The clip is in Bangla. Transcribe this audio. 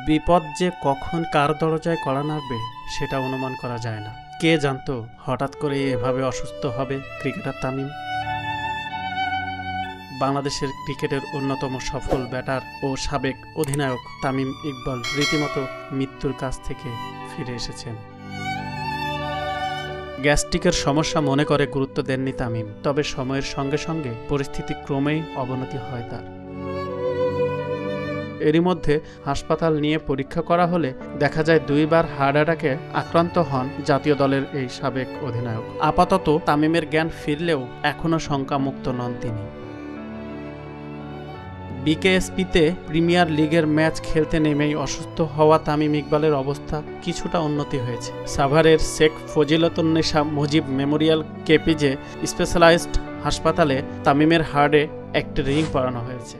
বিপদ যে কখন কার দরজায় কড়া নাড়বে সেটা অনুমান করা যায় না। কে জানতো হঠাৎ করে এভাবে অসুস্থ হবে ক্রিকেটার তামিম। বাংলাদেশের ক্রিকেটের অন্যতম সফল ব্যাটার ও সাবেক অধিনায়ক তামিম ইকবাল রীতিমতো মৃত্যুর কাছ থেকে ফিরে এসেছেন। গ্যাস্ট্রিকের সমস্যা মনে করে গুরুত্ব দেননি তামিম, তবে সময়ের সঙ্গে সঙ্গে পরিস্থিতি ক্রমেই অবনতি হয় তার। এরই মধ্যে হাসপাতাল নিয়ে পরীক্ষা করা হলে দেখা যায় 2 বার হার্ট অ্যাটাকে আক্রান্ত হন জাতীয় দলের এই সাবেক অধিনায়ক। আপাতত তামিমের জ্ঞান ফিরলেও এখনও শঙ্কামুক্ত নন তিনি। বিকেএসপিতে প্রিমিয়ার লিগের ম্যাচ খেলতে নেমেই অসুস্থ হওয়া তামিম ইকবালের অবস্থা কিছুটা উন্নতি হয়েছে। সাভারের Sheikh Fazilatunnesa Mujib memorial KPJ specialised হাসপাতালে তামিমের হার্টে একটি রিং পরানো হয়েছে।